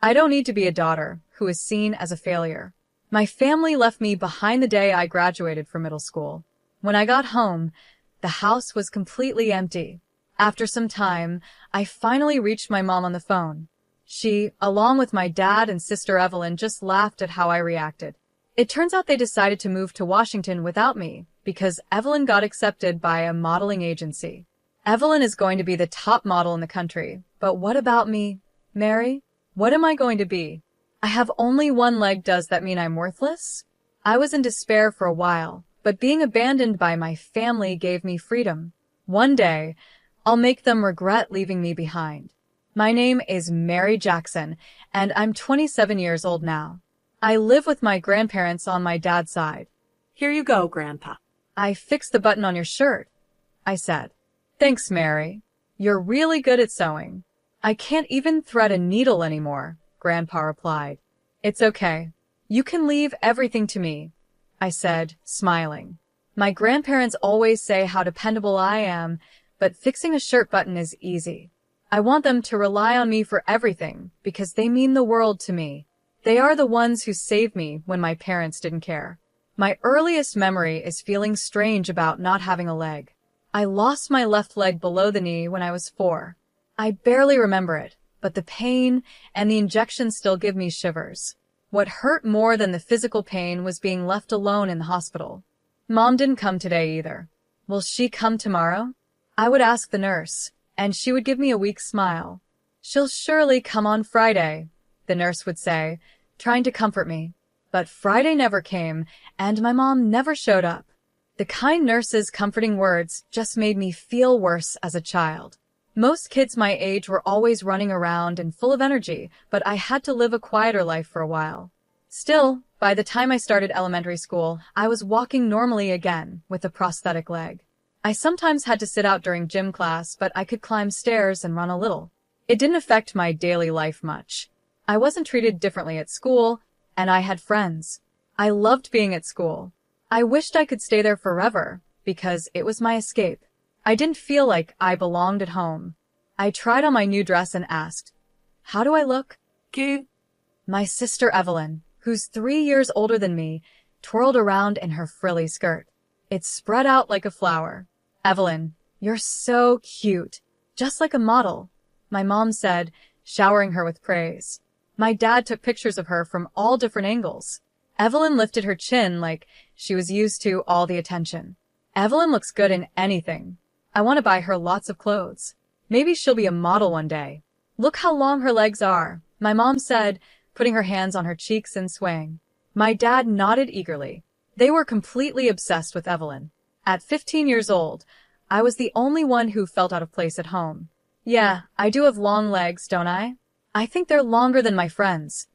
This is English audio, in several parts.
I don't need to be a daughter who is seen as a failure. My family left me behind the day I graduated from middle school. When I got home, the house was completely empty. After some time, I finally reached my mom on the phone. She, along with my dad and sister Evelyn, just laughed at how I reacted. It turns out they decided to move to Washington without me because Evelyn got accepted by a modeling agency. Evelyn is going to be the top model in the country, but what about me, Mary? What am I going to be? I have only one leg. Does that mean I'm worthless? I was in despair for a while, but being abandoned by my family gave me freedom. One day, I'll make them regret leaving me behind. My name is Mary Jackson, and I'm 27 years old now. I live with my grandparents on my dad's side. Here you go, Grandpa. I fixed the button on your shirt, I said. Thanks, Mary. You're really good at sewing. I can't even thread a needle anymore, Grandpa replied. It's okay. You can leave everything to me, I said, smiling. My grandparents always say how dependable I am, but fixing a shirt button is easy. I want them to rely on me for everything because they mean the world to me. They are the ones who saved me when my parents didn't care. My earliest memory is feeling strange about not having a leg. I lost my left leg below the knee when I was 4. I barely remember it, but the pain and the injections still give me shivers. What hurt more than the physical pain was being left alone in the hospital. Mom didn't come today either. Will she come tomorrow? I would ask the nurse, and she would give me a weak smile. She'll surely come on Friday, the nurse would say, trying to comfort me. But Friday never came, and my mom never showed up. The kind nurse's comforting words just made me feel worse as a child. Most kids my age were always running around and full of energy, but I had to live a quieter life for a while. Still, by the time I started elementary school, I was walking normally again with a prosthetic leg. I sometimes had to sit out during gym class, but I could climb stairs and run a little. It didn't affect my daily life much. I wasn't treated differently at school, and I had friends. I loved being at school. I wished I could stay there forever, because it was my escape. I didn't feel like I belonged at home. I tried on my new dress and asked, "How do I look?" Cute. My sister Evelyn, who's 3 years older than me, twirled around in her frilly skirt. It spread out like a flower. "Evelyn, you're so cute, just like a model," my mom said, showering her with praise. My dad took pictures of her from all different angles. Evelyn lifted her chin like she was used to all the attention. "Evelyn looks good in anything. I want to buy her lots of clothes. Maybe she'll be a model one day. Look how long her legs are," my mom said, putting her hands on her cheeks and swaying. My dad nodded eagerly. They were completely obsessed with Evelyn. At 15 years old, I was the only one who felt out of place at home. "Yeah, I do have long legs, don't I? I think they're longer than my friends,"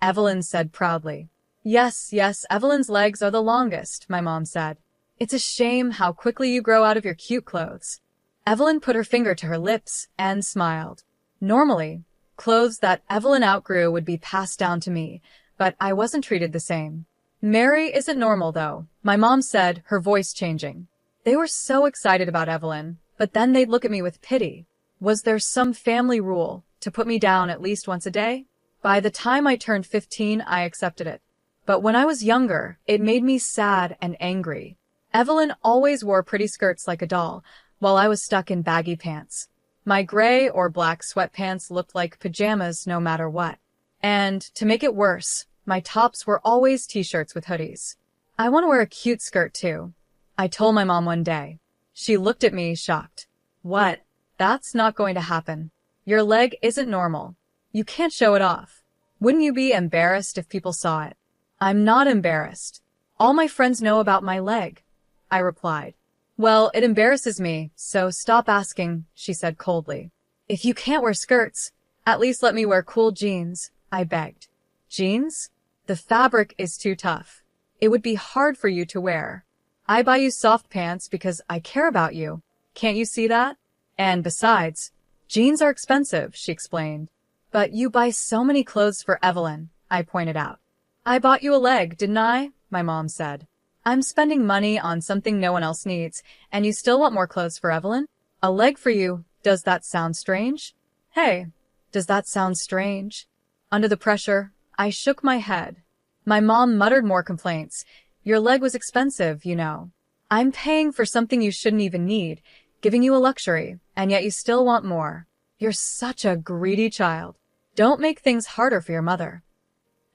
Evelyn said proudly. Yes, Evelyn's legs are the longest," my mom said. "It's a shame how quickly you grow out of your cute clothes." Evelyn put her finger to her lips and smiled. Normally, clothes that Evelyn outgrew would be passed down to me, but I wasn't treated the same. "Mary isn't normal, though," my mom said, her voice changing. They were so excited about Evelyn, but then they'd look at me with pity. Was there some family rule to put me down at least once a day? By the time I turned 15, I accepted it. But when I was younger, it made me sad and angry. Evelyn always wore pretty skirts like a doll, while I was stuck in baggy pants. My gray or black sweatpants looked like pajamas no matter what. And, to make it worse, my tops were always t-shirts with hoodies. "I want to wear a cute skirt too," I told my mom one day. She looked at me, shocked. "What? That's not going to happen. Your leg isn't normal. You can't show it off. Wouldn't you be embarrassed if people saw it?" "I'm not embarrassed. All my friends know about my leg," I replied. "Well, it embarrasses me, so stop asking," she said coldly. "If you can't wear skirts, at least let me wear cool jeans," I begged. "Jeans? The fabric is too tough. It would be hard for you to wear. I buy you soft pants because I care about you. Can't you see that? And besides, jeans are expensive," she explained. "But you buy so many clothes for Evelyn," I pointed out. "I bought you a leg, didn't I?" my mom said. "I'm spending money on something no one else needs, and you still want more clothes for Evelyn? A leg for you, does that sound strange?" "Hey, does that sound strange?" Under the pressure, I shook my head. My mom muttered more complaints. Your leg was expensive, you know. I'm paying for something you shouldn't even need, giving you a luxury, and yet you still want more. You're such a greedy child. Don't make things harder for your mother.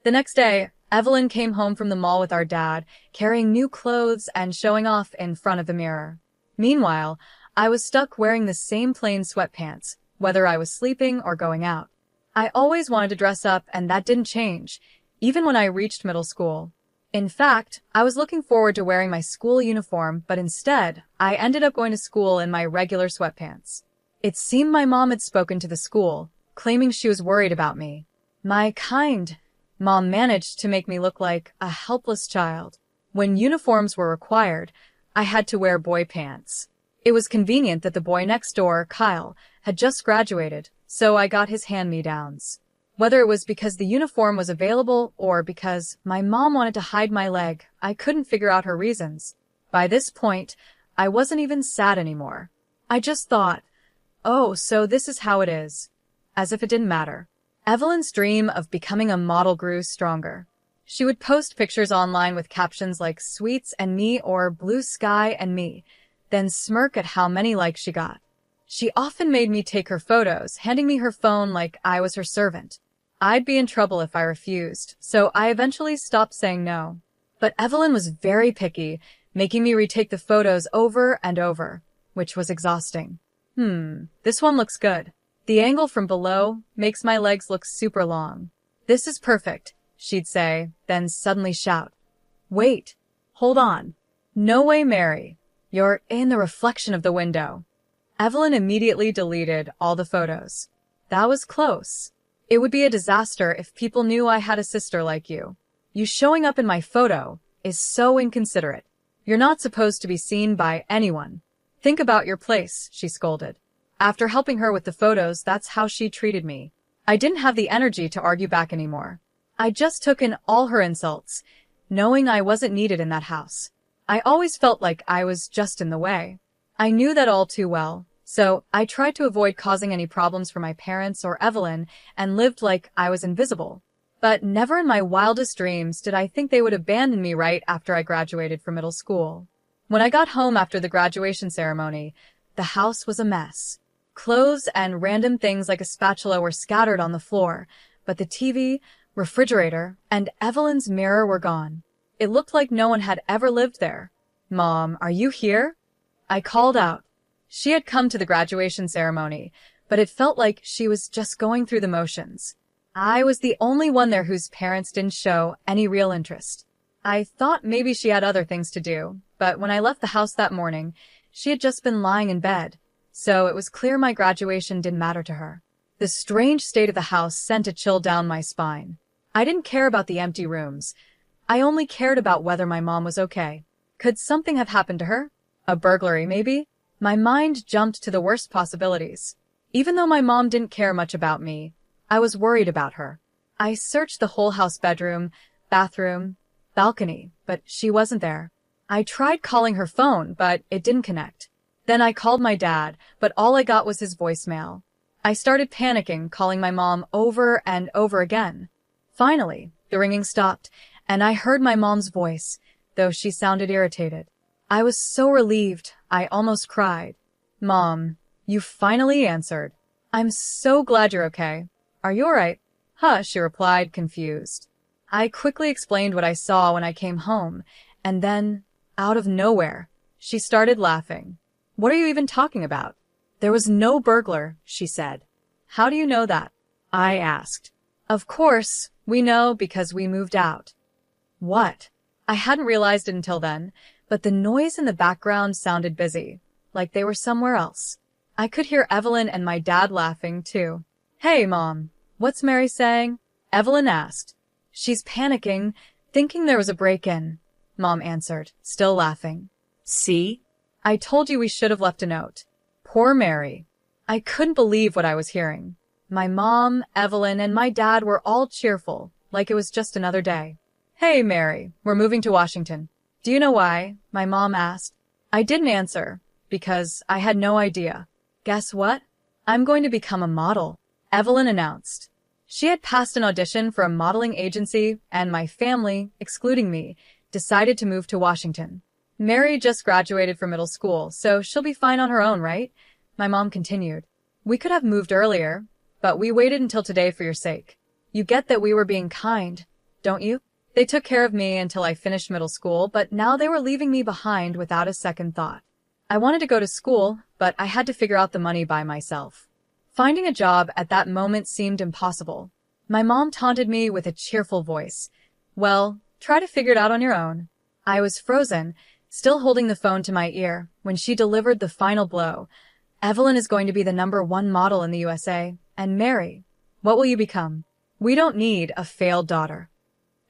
The next day, Evelyn came home from the mall with our dad, carrying new clothes and showing off in front of the mirror. Meanwhile, I was stuck wearing the same plain sweatpants, whether I was sleeping or going out. I always wanted to dress up, and that didn't change, even when I reached middle school. In fact, I was looking forward to wearing my school uniform, but instead, I ended up going to school in my regular sweatpants. It seemed my mom had spoken to the school, claiming she was worried about me. My kind mom managed to make me look like a helpless child. When uniforms were required, I had to wear boy pants. It was convenient that the boy next door, Kyle, had just graduated, so I got his hand-me-downs. Whether it was because the uniform was available or because my mom wanted to hide my leg, I couldn't figure out her reasons. By this point, I wasn't even sad anymore. I just thought, oh, so this is how it is. As if it didn't matter. Evelyn's dream of becoming a model grew stronger. She would post pictures online with captions like "Sweets and me" or "Blue sky and me," then smirk at how many likes she got. She often made me take her photos, handing me her phone like I was her servant. I'd be in trouble if I refused, so I eventually stopped saying no. But Evelyn was very picky, making me retake the photos over and over, which was exhausting. This one looks good. The angle from below makes my legs look super long. This is perfect, she'd say, then suddenly shout. Wait, hold on. No way, Mary. You're in the reflection of the window. Evelyn immediately deleted all the photos. That was close. It would be a disaster if people knew I had a sister like you. You showing up in my photo is so inconsiderate. You're not supposed to be seen by anyone. Think about your place, she scolded. After helping her with the photos, that's how she treated me. I didn't have the energy to argue back anymore. I just took in all her insults, knowing I wasn't needed in that house. I always felt like I was just in the way. I knew that all too well, so I tried to avoid causing any problems for my parents or Evelyn and lived like I was invisible. But never in my wildest dreams did I think they would abandon me right after I graduated from middle school. When I got home after the graduation ceremony, the house was a mess. Clothes and random things like a spatula were scattered on the floor, but the TV, refrigerator, and Evelyn's mirror were gone. It looked like no one had ever lived there. Mom, are you here? I called out. She had come to the graduation ceremony, but it felt like she was just going through the motions. I was the only one there whose parents didn't show any real interest. I thought maybe she had other things to do, but when I left the house that morning, she had just been lying in bed, so it was clear my graduation didn't matter to her. The strange state of the house sent a chill down my spine. I didn't care about the empty rooms. I only cared about whether my mom was okay. Could something have happened to her? A burglary, maybe? My mind jumped to the worst possibilities. Even though my mom didn't care much about me, I was worried about her. I searched the whole house, bedroom, bathroom, balcony, but she wasn't there. I tried calling her phone, but it didn't connect. Then I called my dad, but all I got was his voicemail. I started panicking, calling my mom over and over again. Finally, the ringing stopped, and I heard my mom's voice, though she sounded irritated. I was so relieved, I almost cried. Mom, you finally answered. I'm so glad you're okay. Are you alright? Huh, she replied, confused. I quickly explained what I saw when I came home, and then, out of nowhere, she started laughing. What are you even talking about? There was no burglar, she said. How do you know that? I asked. Of course, we know because we moved out. What? I hadn't realized it until then, but the noise in the background sounded busy, like they were somewhere else. I could hear Evelyn and my dad laughing, too. Hey, Mom, what's Mary saying? Evelyn asked. She's panicking, thinking there was a break-in, Mom answered, still laughing. See? I told you we should have left a note. Poor Mary. I couldn't believe what I was hearing. My mom, Evelyn, and my dad were all cheerful, like it was just another day. Hey, Mary, we're moving to Washington. Do you know why? My mom asked. I didn't answer, because I had no idea. Guess what? I'm going to become a model, Evelyn announced. She had passed an audition for a modeling agency, and my family, excluding me, decided to move to Washington. Mary just graduated from middle school, so she'll be fine on her own, right? My mom continued. We could have moved earlier, but we waited until today for your sake. You get that we were being kind, don't you? They took care of me until I finished middle school, but now they were leaving me behind without a second thought. I wanted to go to school, but I had to figure out the money by myself. Finding a job at that moment seemed impossible. My mom taunted me with a cheerful voice. Well, try to figure it out on your own. I was frozen, still holding the phone to my ear, when she delivered the final blow. Evelyn is going to be the #1 model in the USA, and Mary, what will you become? We don't need a failed daughter.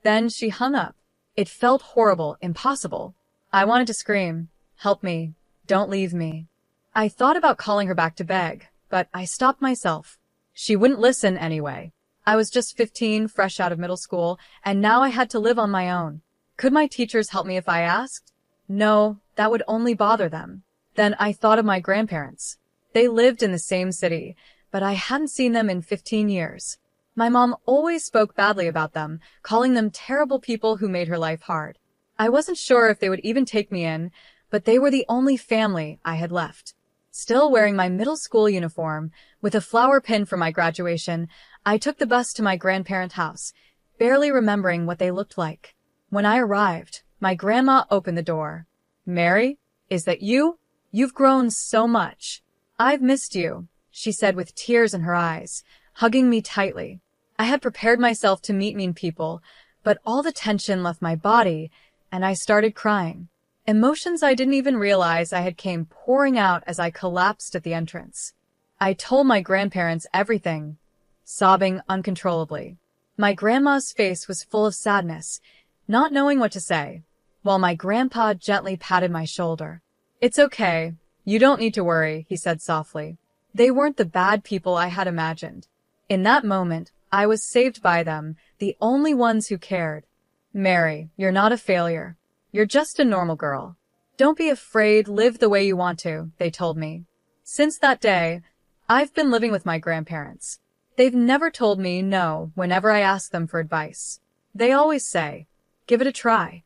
Then she hung up. It felt horrible, impossible. I wanted to scream, help me, don't leave me. I thought about calling her back to beg, but I stopped myself. She wouldn't listen anyway. I was just 15, fresh out of middle school, and now I had to live on my own. Could my teachers help me if I asked? No, that would only bother them. Then I thought of my grandparents. They lived in the same city, but I hadn't seen them in 15 years. My mom always spoke badly about them, calling them terrible people who made her life hard. I wasn't sure if they would even take me in, but they were the only family I had left. Still wearing my middle school uniform, with a flower pin for my graduation, I took the bus to my grandparents' house, barely remembering what they looked like. When I arrived, my grandma opened the door. Mary, is that you? You've grown so much. I've missed you, she said with tears in her eyes, hugging me tightly. I had prepared myself to meet mean people, but all the tension left my body, and I started crying. Emotions I didn't even realize I had came pouring out as I collapsed at the entrance. I told my grandparents everything, sobbing uncontrollably. My grandma's face was full of sadness, not knowing what to say, while my grandpa gently patted my shoulder. It's okay. You don't need to worry, he said softly. They weren't the bad people I had imagined. In that moment, I was saved by them, the only ones who cared. Mary, you're not a failure. You're just a normal girl. Don't be afraid, live the way you want to, they told me. Since that day, I've been living with my grandparents. They've never told me no whenever I ask them for advice. They always say, give it a try.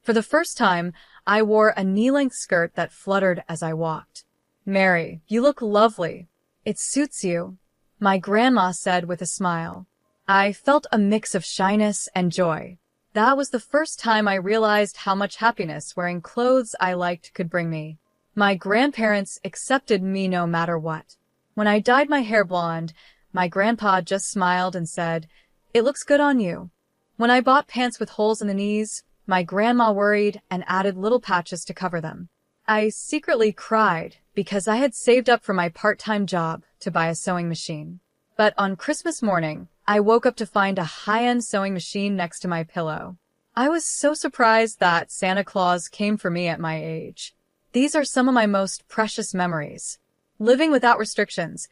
For the first time, I wore a knee-length skirt that fluttered as I walked. Mary, you look lovely. It suits you, my grandma said with a smile. I felt a mix of shyness and joy. That was the first time I realized how much happiness wearing clothes I liked could bring me. My grandparents accepted me no matter what. When I dyed my hair blonde, my grandpa just smiled and said, it looks good on you. When I bought pants with holes in the knees, my grandma worried and added little patches to cover them. I secretly cried because I had saved up for my part-time job to buy a sewing machine. But on Christmas morning, I woke up to find a high-end sewing machine next to my pillow. I was so surprised that Santa Claus came for me at my age. These are some of my most precious memories. Living without restrictions,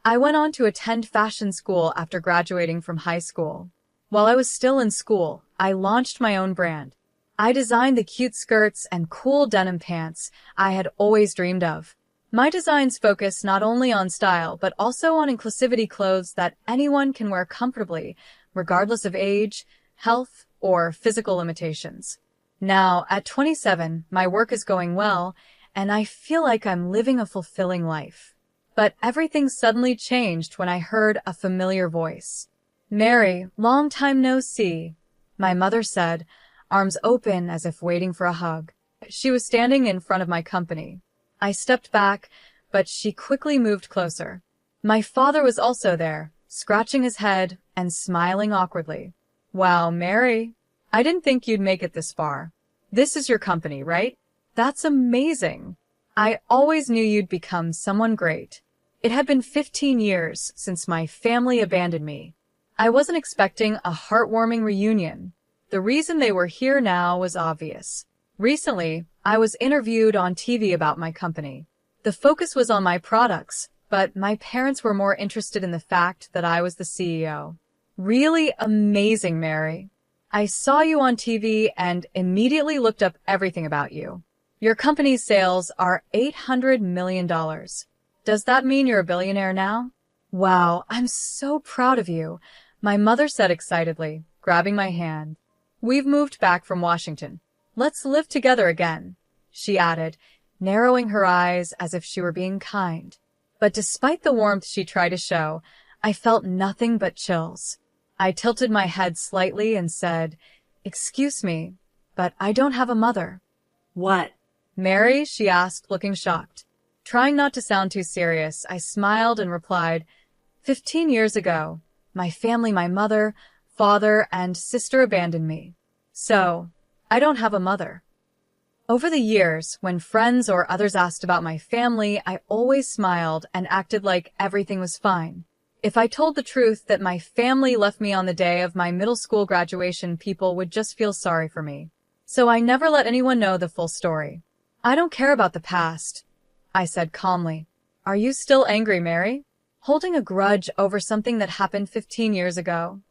I went on to attend fashion school after graduating from high school. While I was still in school, I launched my own brand. I designed the cute skirts and cool denim pants I had always dreamed of. My designs focus not only on style, but also on inclusivity clothes that anyone can wear comfortably, regardless of age, health, or physical limitations. Now, at 27, my work is going well, and I feel like I'm living a fulfilling life. But everything suddenly changed when I heard a familiar voice. Mary, long time no see, my mother said, arms open as if waiting for a hug. She was standing in front of my company. I stepped back, but she quickly moved closer. My father was also there, scratching his head and smiling awkwardly. Wow, Mary, I didn't think you'd make it this far. This is your company, right? That's amazing. I always knew you'd become someone great. It had been 15 years since my family abandoned me. I wasn't expecting a heartwarming reunion. The reason they were here now was obvious. Recently, I was interviewed on TV about my company. The focus was on my products, but my parents were more interested in the fact that I was the CEO. Really amazing, Mary. I saw you on TV and immediately looked up everything about you. Your company's sales are $800 million. Does that mean you're a billionaire now? Wow, I'm so proud of you. My mother said excitedly, grabbing my hand. We've moved back from Washington. Let's live together again, she added, narrowing her eyes as if she were being kind. But despite the warmth she tried to show, I felt nothing but chills. I tilted my head slightly and said, "Excuse me, but I don't have a mother." What? "Mary?" she asked, looking shocked. Trying not to sound too serious, I smiled and replied, 15 years ago, my family, my mother, father, and sister abandoned me. So, I don't have a mother. Over the years, when friends or others asked about my family, I always smiled and acted like everything was fine. If I told the truth that my family left me on the day of my middle school graduation, people would just feel sorry for me. So I never let anyone know the full story. "I don't care about the past," I said calmly. "Are you still angry, Mary? Holding a grudge over something that happened 15 years ago?"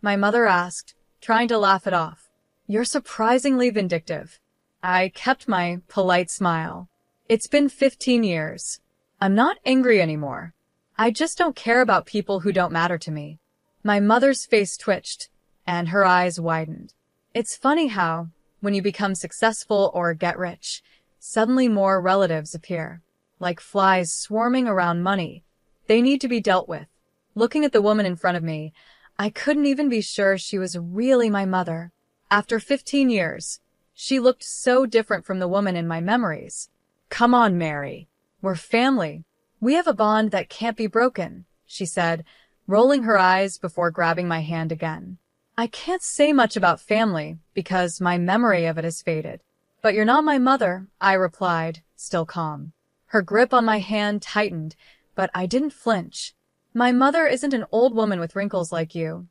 My mother asked, trying to laugh it off. "You're surprisingly vindictive." I kept my polite smile. "It's been 15 years. I'm not angry anymore. I just don't care about people who don't matter to me." My mother's face twitched, and her eyes widened. It's funny how, when you become successful or get rich, suddenly more relatives appear. Like flies swarming around money. They need to be dealt with. Looking at the woman in front of me, I couldn't even be sure she was really my mother. After 15 years, she looked so different from the woman in my memories. "Come on, Mary. We're family. We have a bond that can't be broken," she said, rolling her eyes before grabbing my hand again. "I can't say much about family because my memory of it has faded. But you're not my mother," I replied, still calm. Her grip on my hand tightened, but I didn't flinch. "My mother isn't an old woman with wrinkles like you,"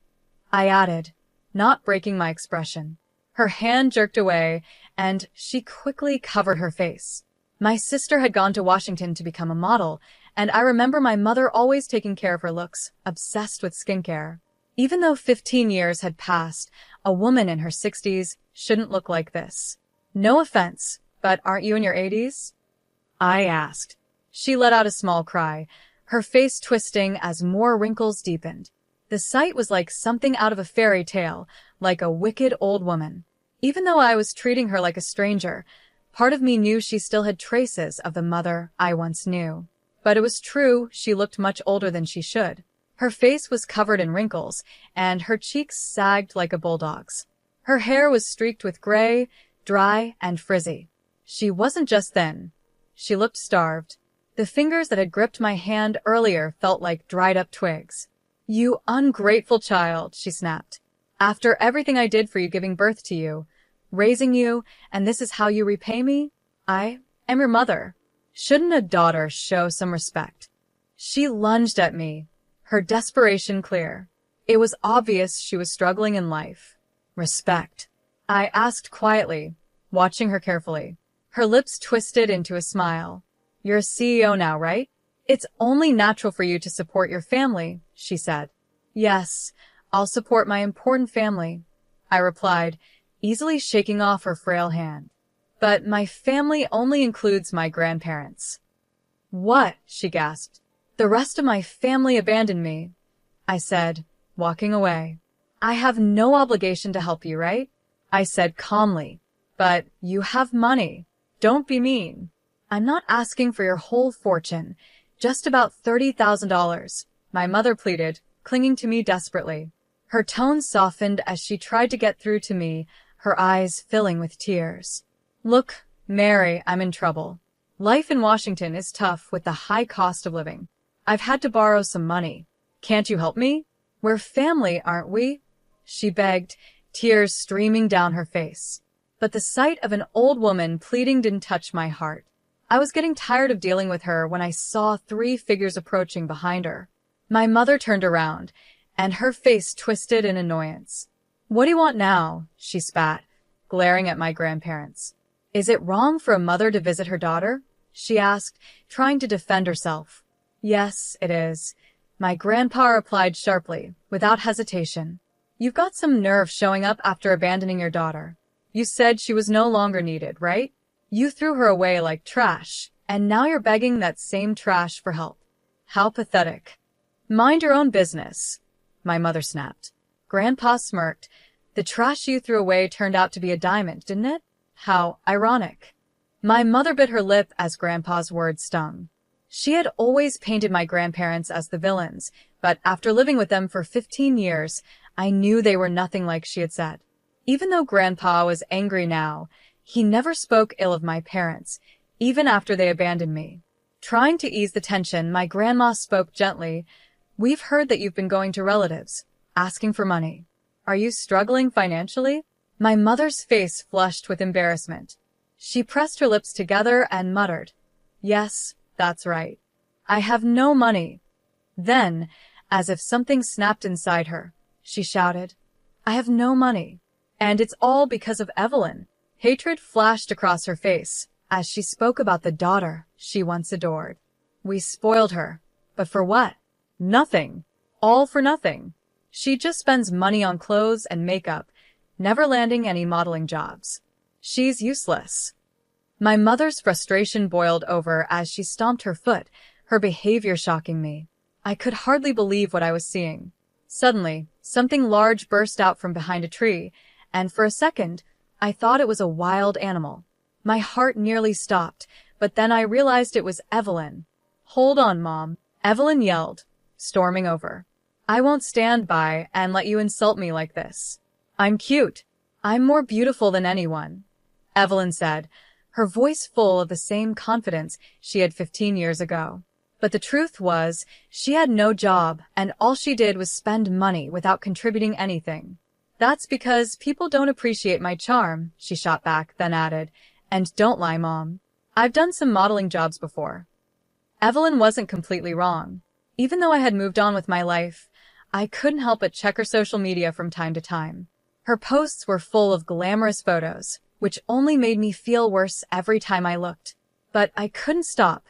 I added, not breaking my expression. Her hand jerked away, and she quickly covered her face. My sister had gone to Washington to become a model, and I remember my mother always taking care of her looks, obsessed with skincare. Even though 15 years had passed, a woman in her 60s shouldn't look like this. "No offense, but aren't you in your 80s? I asked. She let out a small cry, her face twisting as more wrinkles deepened. The sight was like something out of a fairy tale, like a wicked old woman. Even though I was treating her like a stranger, part of me knew she still had traces of the mother I once knew. But it was true, she looked much older than she should. Her face was covered in wrinkles, and her cheeks sagged like a bulldog's. Her hair was streaked with gray, dry, and frizzy. She wasn't just thin. She looked starved. The fingers that had gripped my hand earlier felt like dried-up twigs. "You ungrateful child," she snapped. "After everything I did for you, giving birth to you, raising you, and this is how you repay me? I am your mother. Shouldn't a daughter show some respect?" She lunged at me, her desperation clear. It was obvious she was struggling in life. "Respect?" I asked quietly, watching her carefully. Her lips twisted into a smile. "You're a CEO now, right? It's only natural for you to support your family," she said. "Yes, I'll support my important family," I replied, easily shaking off her frail hand. "But my family only includes my grandparents." "What?" she gasped. "The rest of my family abandoned me," I said, walking away. "I have no obligation to help you, right?" I said calmly. "But you have money. Don't be mean." "I'm not asking for your whole fortune, just about $30,000, my mother pleaded, clinging to me desperately. Her tone softened as she tried to get through to me, her eyes filling with tears. "Look, Mary, I'm in trouble. Life in Washington is tough with the high cost of living. I've had to borrow some money. Can't you help me? We're family, aren't we?" she begged, tears streaming down her face. But the sight of an old woman pleading didn't touch my heart. I was getting tired of dealing with her when I saw 3 figures approaching behind her. My mother turned around, and her face twisted in annoyance. "What do you want now?" she spat, glaring at my grandparents. "Is it wrong for a mother to visit her daughter?" she asked, trying to defend herself. "Yes, it is," my grandpa replied sharply, without hesitation. "You've got some nerve showing up after abandoning your daughter. You said she was no longer needed, right? You threw her away like trash, and now you're begging that same trash for help. How pathetic." "Mind your own business," my mother snapped. Grandpa smirked. The trash you threw away turned out to be a diamond, didn't it? How ironic. My mother bit her lip as Grandpa's words stung. She had always painted my grandparents as the villains, but after living with them for 15 years, I knew they were nothing like she had said. Even though Grandpa was angry now, he never spoke ill of my parents, even after they abandoned me. Trying to ease the tension, my grandma spoke gently. "We've heard that you've been going to relatives, asking for money. Are you struggling financially?" My mother's face flushed with embarrassment. She pressed her lips together and muttered, "Yes, that's right. I have no money." Then, as if something snapped inside her, she shouted, "I have no money. And it's all because of Evelyn." Hatred flashed across her face as she spoke about the daughter she once adored. We spoiled her. But for what? Nothing. All for nothing. She just spends money on clothes and makeup, never landing any modeling jobs. She's useless. My mother's frustration boiled over as she stomped her foot, her behavior shocking me. I could hardly believe what I was seeing. Suddenly, something large burst out from behind a tree, and for a second, I thought it was a wild animal. My heart nearly stopped, but then I realized it was Evelyn. "Hold on, Mom," Evelyn yelled, storming over. "I won't stand by and let you insult me like this. I'm cute. I'm more beautiful than anyone," Evelyn said, her voice full of the same confidence she had 15 years ago. But the truth was, she had no job, and all she did was spend money without contributing anything. "That's because people don't appreciate my charm," she shot back, then added, "And don't lie, Mom. I've done some modeling jobs before." Evelyn wasn't completely wrong. Even though I had moved on with my life, I couldn't help but check her social media from time to time. Her posts were full of glamorous photos, which only made me feel worse every time I looked. But I couldn't stop,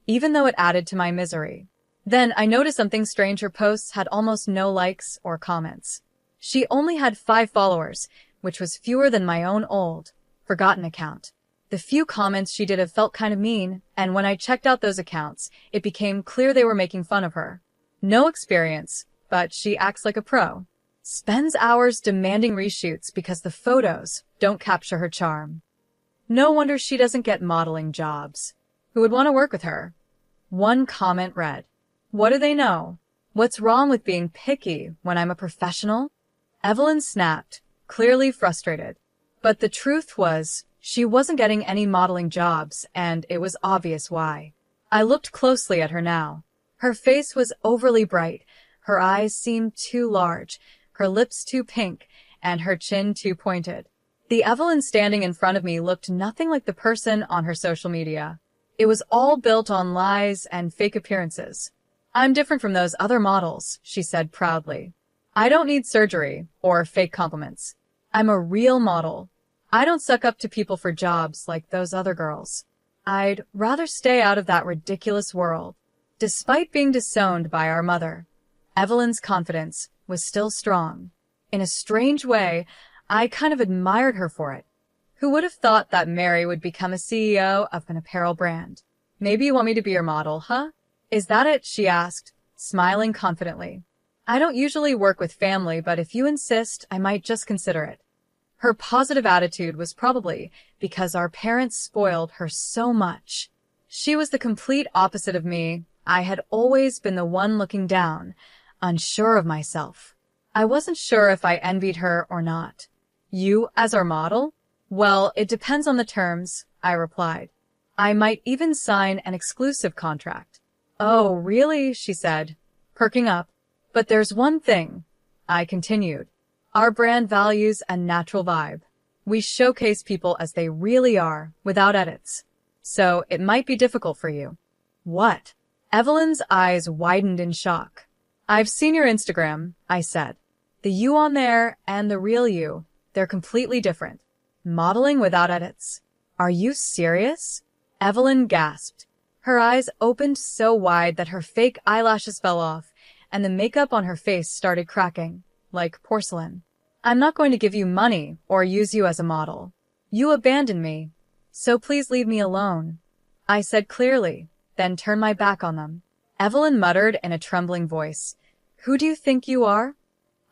even though it added to my misery. Then I noticed something strange. Her posts had almost no likes or comments. She only had 5 followers, which was fewer than my own old, forgotten account. The few comments she did have felt kind of mean, and when I checked out those accounts, it became clear they were making fun of her. No experience, but she acts like a pro. Spends hours demanding reshoots because the photos don't capture her charm. No wonder she doesn't get modeling jobs. Who would want to work with her? One comment read, "What do they know? What's wrong with being picky when I'm a professional?" Evelyn snapped, clearly frustrated. But the truth was, she wasn't getting any modeling jobs, and it was obvious why. I looked closely at her now. Her face was overly bright, her eyes seemed too large, her lips too pink, and her chin too pointed. The Evelyn standing in front of me looked nothing like the person on her social media. It was all built on lies and fake appearances. "I'm different from those other models," she said proudly. "I don't need surgery or fake compliments. I'm a real model. I don't suck up to people for jobs like those other girls. I'd rather stay out of that ridiculous world." Despite being disowned by our mother, Evelyn's confidence was still strong. In a strange way, I kind of admired her for it. Who would have thought that Mary would become a CEO of an apparel brand? "Maybe you want me to be your model, huh? Is that it?" she asked, smiling confidently. "I don't usually work with family, but if you insist, I might just consider it." Her positive attitude was probably because our parents spoiled her so much. She was the complete opposite of me. I had always been the one looking down, unsure of myself. I wasn't sure if I envied her or not. "You as our model?" "Well, it depends on the terms," I replied. "I might even sign an exclusive contract." "Oh, really?" she said, perking up. "But there's one thing," I continued. "Our brand values a natural vibe. We showcase people as they really are, without edits. So it might be difficult for you." "What?" Evelyn's eyes widened in shock. "I've seen your Instagram," I said. "The you on there and the real you, they're completely different. Modeling without edits. Are you serious?" Evelyn gasped. Her eyes opened so wide that her fake eyelashes fell off, and the makeup on her face started cracking, like porcelain. "I'm not going to give you money or use you as a model. You abandoned me, so please leave me alone," I said clearly, then turned my back on them. Evelyn muttered in a trembling voice, "Who do you think you are?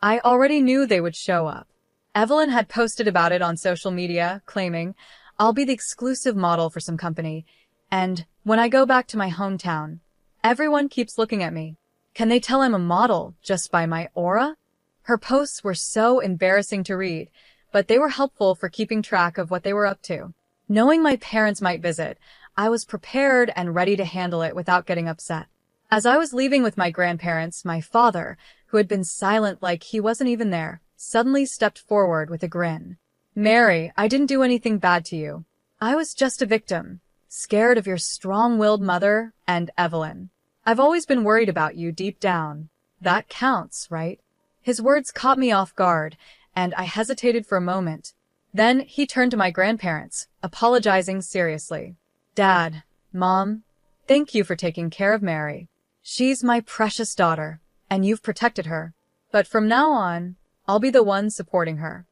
I already knew they would show up. Evelyn had posted about it on social media, claiming, "I'll be the exclusive model for some company, and when I go back to my hometown, everyone keeps looking at me. Can they tell I'm a model just by my aura?" Her posts were so embarrassing to read, but they were helpful for keeping track of what they were up to. Knowing my parents might visit, I was prepared and ready to handle it without getting upset. As I was leaving with my grandparents, my father, who had been silent like he wasn't even there, suddenly stepped forward with a grin. "Mary, I didn't do anything bad to you. I was just a victim, scared of your strong-willed mother and Evelyn. I've always been worried about you deep down. That counts, right?" His words caught me off guard, and I hesitated for a moment. Then he turned to my grandparents, apologizing seriously. "Dad, Mom, thank you for taking care of Mary. She's my precious daughter, and you've protected her. But from now on, I'll be the one supporting her."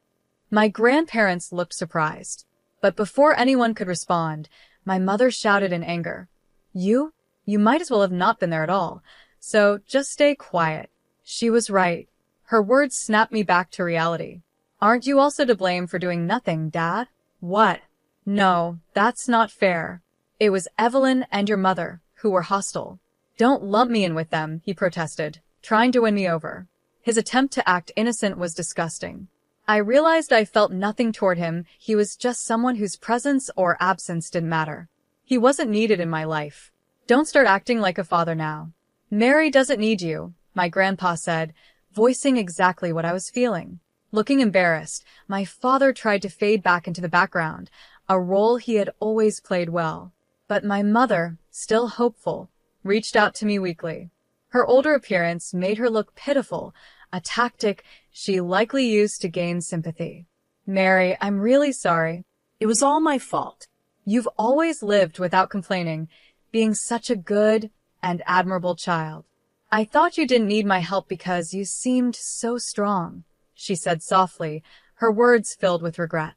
My grandparents looked surprised. But before anyone could respond, my mother shouted in anger, You might as well have not been there at all, so just stay quiet." She was right. Her words snapped me back to reality. "Aren't you also to blame for doing nothing, Dad?" "What? No, that's not fair. It was Evelyn and your mother who were hostile." "Don't lump me in with them," he protested, trying to win me over. His attempt to act innocent was disgusting. I realized I felt nothing toward him. He was just someone whose presence or absence didn't matter. He wasn't needed in my life. "Don't start acting like a father now. Mary doesn't need you," my grandpa said, voicing exactly what I was feeling. Looking embarrassed, my father tried to fade back into the background, a role he had always played well. But my mother, still hopeful, reached out to me weakly. Her older appearance made her look pitiful, a tactic she likely used to gain sympathy. "Mary, I'm really sorry. It was all my fault." You've always lived without complaining, being such a good and admirable child. I thought you didn't need my help because you seemed so strong," she said softly, her words filled with regret.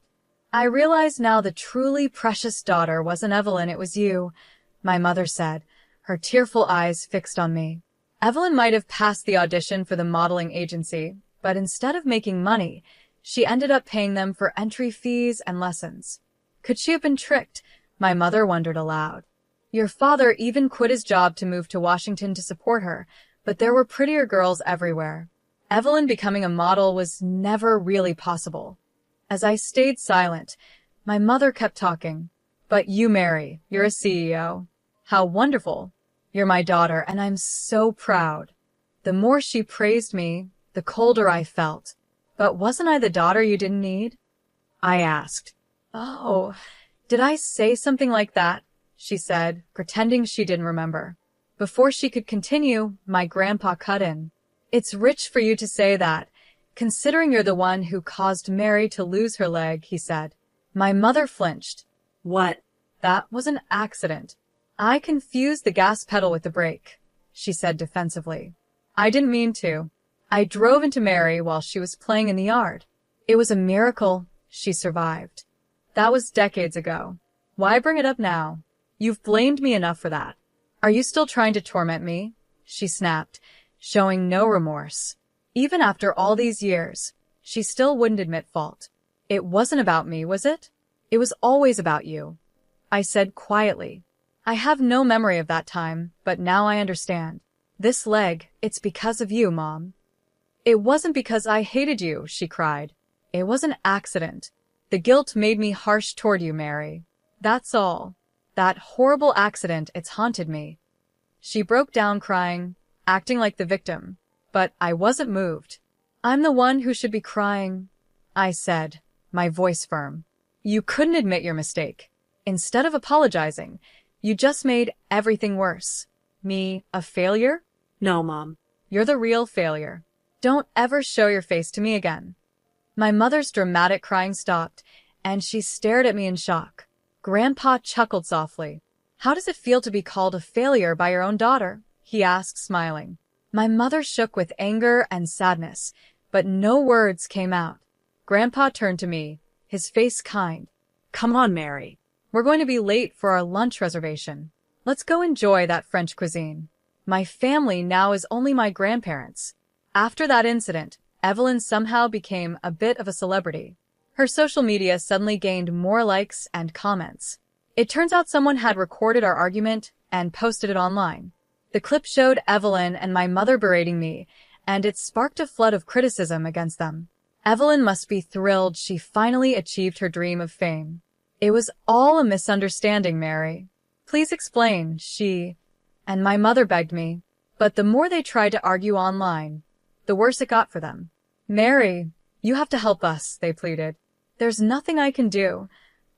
"I realize now the truly precious daughter wasn't Evelyn, it was you," my mother said, her tearful eyes fixed on me. Evelyn might have passed the audition for the modeling agency, but instead of making money, she ended up paying them for entry fees and lessons. Could she have been tricked? My mother wondered aloud. Your father even quit his job to move to Washington to support her, but there were prettier girls everywhere. Evelyn becoming a model was never really possible. As I stayed silent, my mother kept talking. "But you, Mary, you're a CEO. How wonderful. You're my daughter, and I'm so proud." The more she praised me, the colder I felt. "But wasn't I the daughter you didn't need?" I asked. "Oh, did I say something like that?" she said, pretending she didn't remember. Before she could continue, my grandpa cut in. "It's rich for you to say that, considering you're the one who caused Mary to lose her leg," he said. My mother flinched. "What?" "That was an accident. I confused the gas pedal with the brake," she said defensively. "I didn't mean to. I drove into Mary while she was playing in the yard. It was a miracle she survived. That was decades ago. Why bring it up now? You've blamed me enough for that. Are you still trying to torment me?" she snapped, showing no remorse. Even after all these years, she still wouldn't admit fault. "It wasn't about me, was it?" "It was always about you," I said quietly. "I have no memory of that time, but now I understand. This leg, it's because of you, Mom." "It wasn't because I hated you," she cried. "It was an accident. The guilt made me harsh toward you, Mary. That's all. That horrible accident, it's haunted me." She broke down crying, acting like the victim. But I wasn't moved. "I'm the one who should be crying," I said, my voice firm. "You couldn't admit your mistake. Instead of apologizing, you just made everything worse. Me, a failure?" "No, Mom." "You're the real failure. Don't ever show your face to me again." My mother's dramatic crying stopped, and she stared at me in shock. Grandpa chuckled softly. "How does it feel to be called a failure by your own daughter?" he asked, smiling. My mother shook with anger and sadness, but no words came out. Grandpa turned to me, his face kind. "Come on, Mary. We're going to be late for our lunch reservation. Let's go enjoy that French cuisine. My family now is only my grandparents. After that incident, Evelyn somehow became a bit of a celebrity. Her social media suddenly gained more likes and comments. It turns out someone had recorded our argument and posted it online. The clip showed Evelyn and my mother berating me, and it sparked a flood of criticism against them. Evelyn must be thrilled she finally achieved her dream of fame. It was all a misunderstanding, Mary. Please explain, she and my mother begged me. But the more they tried to argue online, the worse it got for them. Mary, you have to help us, they pleaded. There's nothing I can do,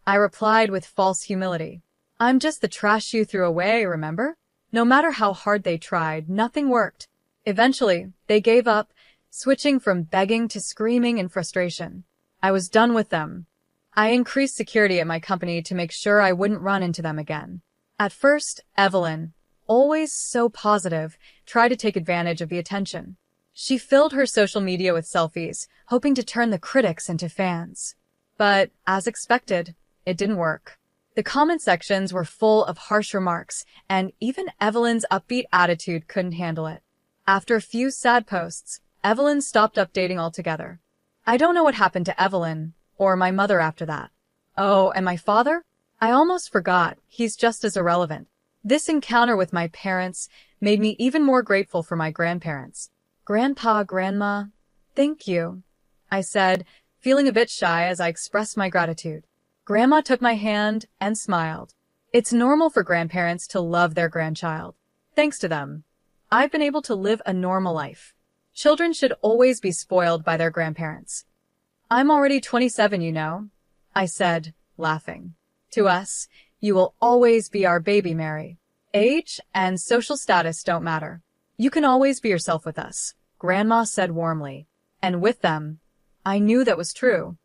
I replied with false humility. I'm just the trash you threw away, remember? No matter how hard they tried, nothing worked. Eventually, they gave up, switching from begging to screaming in frustration. I was done with them. I increased security at my company to make sure I wouldn't run into them again. At first, Evelyn, always so positive, tried to take advantage of the attention. She filled her social media with selfies, hoping to turn the critics into fans. But, as expected, it didn't work. The comment sections were full of harsh remarks, and even Evelyn's upbeat attitude couldn't handle it. After a few sad posts, Evelyn stopped updating altogether. I don't know what happened to Evelyn, or my mother after that. Oh, and my father? I almost forgot, he's just as irrelevant. This encounter with my parents made me even more grateful for my grandparents. Grandpa, Grandma, thank you, I said, feeling a bit shy as I expressed my gratitude. Grandma took my hand and smiled. It's normal for grandparents to love their grandchild. Thanks to them, I've been able to live a normal life. Children should always be spoiled by their grandparents. I'm already 27, you know, I said, laughing. To us, you will always be our baby, Mary. Age and social status don't matter. You can always be yourself with us, Grandma said warmly. And with them, I knew that was true.